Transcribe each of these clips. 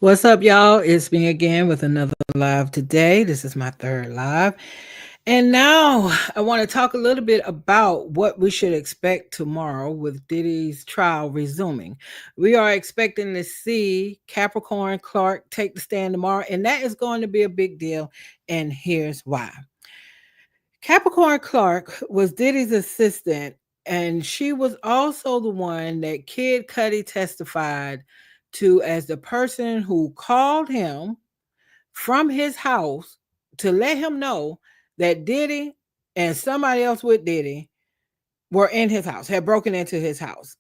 What's up, y'all? It's me again with another live today. This is my third live. And now I want to talk a little bit about what we should expect tomorrow with Diddy's trial resuming. We are expecting to see Capricorn Clark take the stand tomorrow, and that is going to be a big deal. And here's why. Capricorn Clark was Diddy's assistant, and she was also the one that Kid Cudi testified to as the person who called him from his house to let him know that Diddy and somebody else with Diddy were in his house, had broken into his house.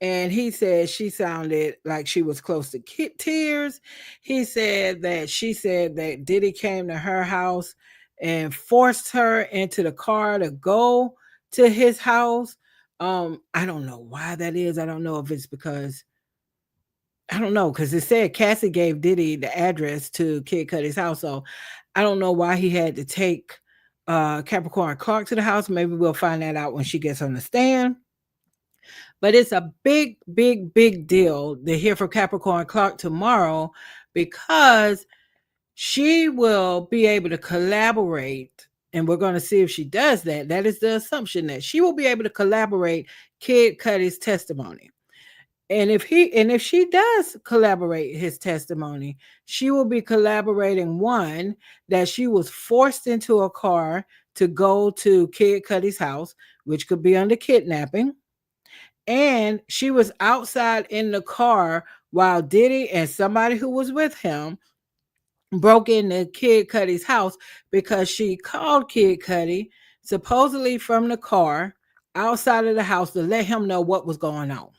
And he said she sounded like she was close to tears. He said that she said that Diddy came to her house and forced her into the car to go to his house. I don't know why that is. I don't know if it's because I don't know, because it said Cassie gave Diddy the address to Kid Cudi's house. So I don't know why he had to take Capricorn Clark to the house. Maybe we'll find that out when she gets on the stand. But it's a big, big, big deal to hear from Capricorn Clark tomorrow because she will be able to collaborate. And we're going to see if she does that. That is the assumption that she will be able to collaborate Kid Cudi's testimony. And if she does collaborate his testimony, she will be collaborating one that she was forced into a car to go to Kid Cudi's house, which could be under kidnapping. And she was outside in the car while Diddy and somebody who was with him broke into Kid Cudi's house because she called Kid Cudi supposedly from the car outside of the house to let him know what was going on.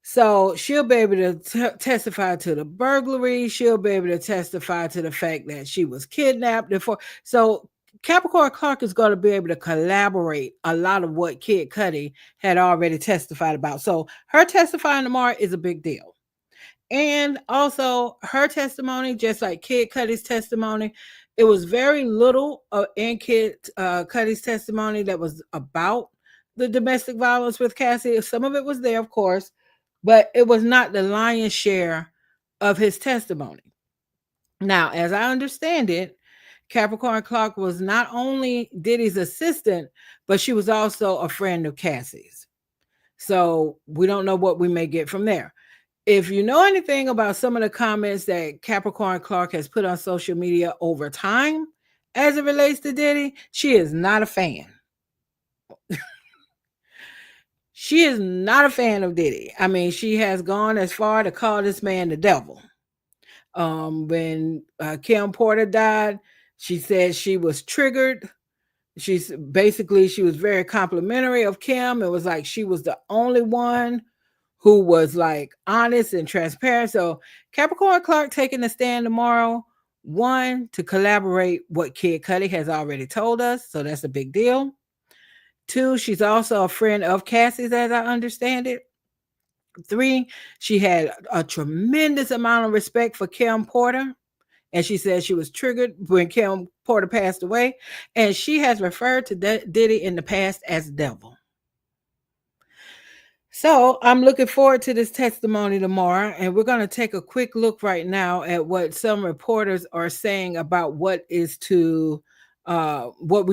So she'll be able to testify to the burglary. She'll be able to testify to the fact that she was kidnapped before. So Capricorn Clark is going to be able to collaborate a lot of what Kid Cudi had already testified about. So her testifying tomorrow is a big deal. And also her testimony, just like Kid Cudi's testimony, it was very little in Kid Cudi's testimony that was about the domestic violence with Cassie. Some of it was there, of course, but it was not the lion's share of his testimony. Now, as I understand it, Capricorn Clark was not only Diddy's assistant, but she was also a friend of Cassie's. So we don't know what we may get from there. If you know anything about some of the comments that Capricorn Clark has put on social media over time as it relates to Diddy, she is not a fan. She is not a fan of Diddy. I mean, she has gone as far to call this man the devil. When Kim Porter died, she said she was triggered. She was very complimentary of Kim. It was like she was the only one who was like honest and transparent. So Capricorn Clark taking the stand tomorrow, one, to collaborate what Kid Cudi has already told us. So that's a big deal. Two, she's also a friend of Cassie's, as I understand it. Three, she had a tremendous amount of respect for Kim Porter. And she said she was triggered when Kim Porter passed away. And she has referred to Diddy in the past as devil. So I'm looking forward to this testimony tomorrow. And we're going to take a quick look right now at what some reporters are saying about what we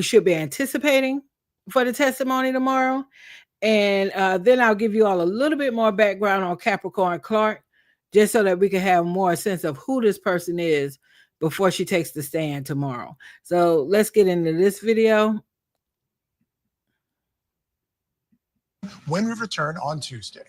should be anticipating for the testimony tomorrow. And then I'll give you all a little bit more background on Capricorn Clark, just so that we can have more sense of who this person is before she takes the stand tomorrow. So let's get into this video. When we return on Tuesday.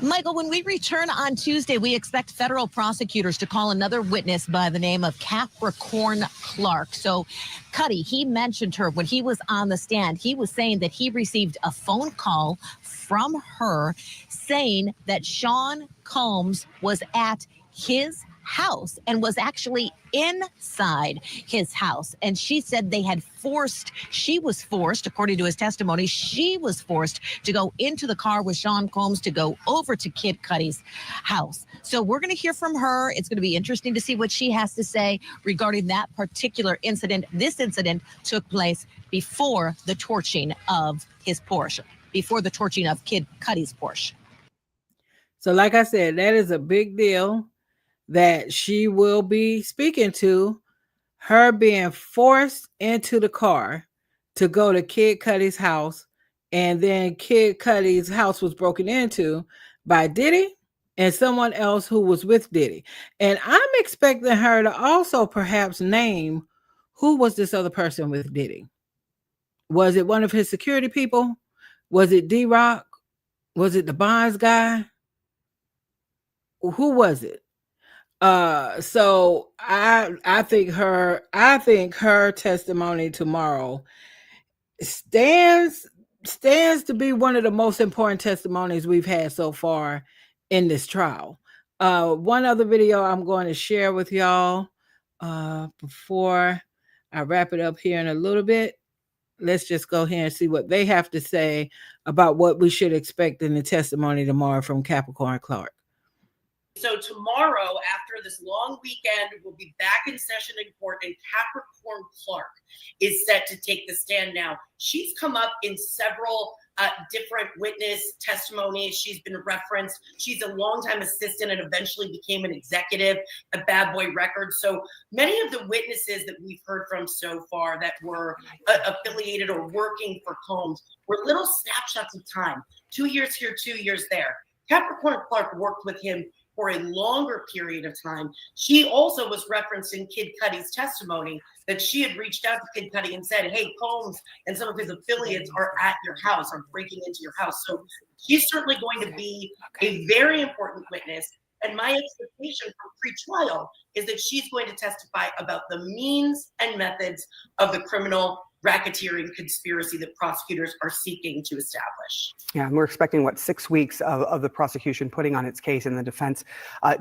Michael, when we return on Tuesday, we expect federal prosecutors to call another witness by the name of Capricorn Clark. So, Cudi, he mentioned her when he was on the stand. He was saying that he received a phone call from her saying that Sean Combs was at his house and was actually inside his house. And she said she was forced, according to his testimony, she was forced to go into the car with Sean Combs to go over to Kid Cudi's house. So we're going to hear from her. It's going to be interesting to see what she has to say regarding that particular incident. This incident took place before the torching of his Porsche, before the torching of Kid Cudi's Porsche. So, like I said, that is a big deal that she will be speaking to. Her being forced into the car to go to Kid Cudi's house, and then Kid Cudi's house was broken into by Diddy and someone else who was with Diddy. And I'm expecting her to also perhaps name who was this other person with Diddy. Was it one of his security people? Was it D-Rock? Was it the Bonds guy? Who was it? So I think her testimony tomorrow stands to be one of the most important testimonies we've had so far in this trial. One other video I'm going to share with y'all before I wrap it up here in a little bit. Let's just go here and see what they have to say about what we should expect in the testimony tomorrow from Capricorn Clark. So tomorrow, after this long weekend, we'll be back in session in court, and Capricorn Clark is set to take the stand now. She's come up in several different witness testimonies. She's been referenced. She's a longtime assistant and eventually became an executive at Bad Boy Records. So many of the witnesses that we've heard from so far that were affiliated or working for Combs were little snapshots of time. 2 years here, 2 years there. Capricorn Clark worked with him for a longer period of time. She also was referencing Kid Cudi's testimony that she had reached out to Kid Cudi and said, hey, Combs and some of his affiliates are at your house, are breaking into your house. So she's certainly going to be a very important witness. And my expectation for pre-trial is that she's going to testify about the means and methods of the criminal racketeering conspiracy that prosecutors are seeking to establish. Yeah, and we're expecting, 6 weeks of the prosecution putting on its case and the defense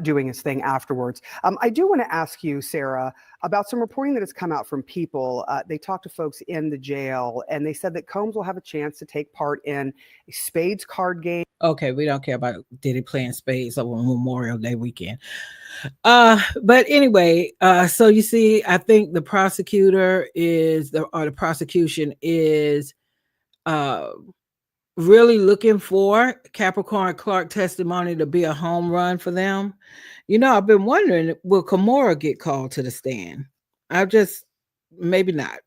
doing its thing afterwards. I do want to ask you, Sarah, about some reporting that has come out from people. They talked to folks in the jail, and they said that Combs will have a chance to take part in a spades card game. Okay, we don't care about Diddy playing spades over Memorial Day weekend. But anyway, so you see, I think the prosecution is really looking for Capricorn Clark testimony to be a home run for them. You know, I've been wondering, will Kimora get called to the stand? Maybe not,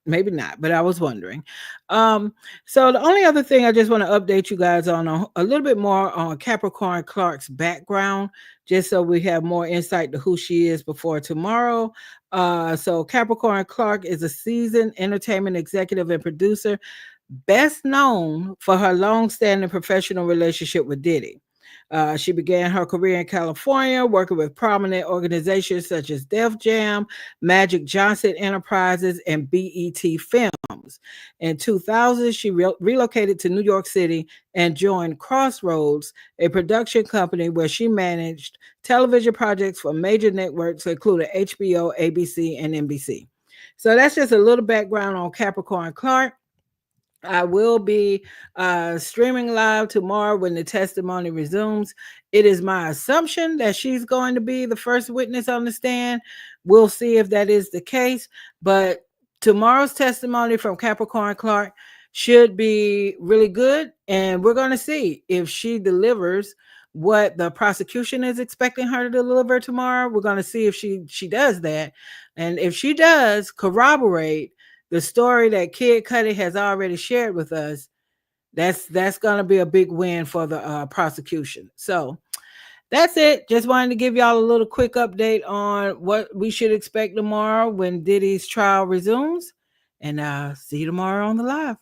but I was wondering. So the only other thing I just want to update you guys on a little bit more on Capricorn Clark's background, just so we have more insight to who she is before tomorrow. So Capricorn Clark is a seasoned entertainment executive and producer, best known for her long-standing professional relationship with Diddy. She began her career in California, working with prominent organizations such as Def Jam, Magic Johnson Enterprises, and BET Films. In 2000, she relocated to New York City and joined Crossroads, a production company where she managed television projects for major networks including HBO, ABC, and NBC. So that's just a little background on Capricorn Clark. I will be streaming live tomorrow when the testimony resumes. It is my assumption that she's going to be the first witness on the stand. We'll see if that is the case. But tomorrow's testimony from Capricorn Clark should be really good. And we're going to see if she delivers what the prosecution is expecting her to deliver tomorrow. We're going to see if she does that. And if she does corroborate the story that Kid Cudi has already shared with us, that's going to be a big win for the prosecution. So that's it. Just wanted to give y'all a little quick update on what we should expect tomorrow when Diddy's trial resumes. And see you tomorrow on the live.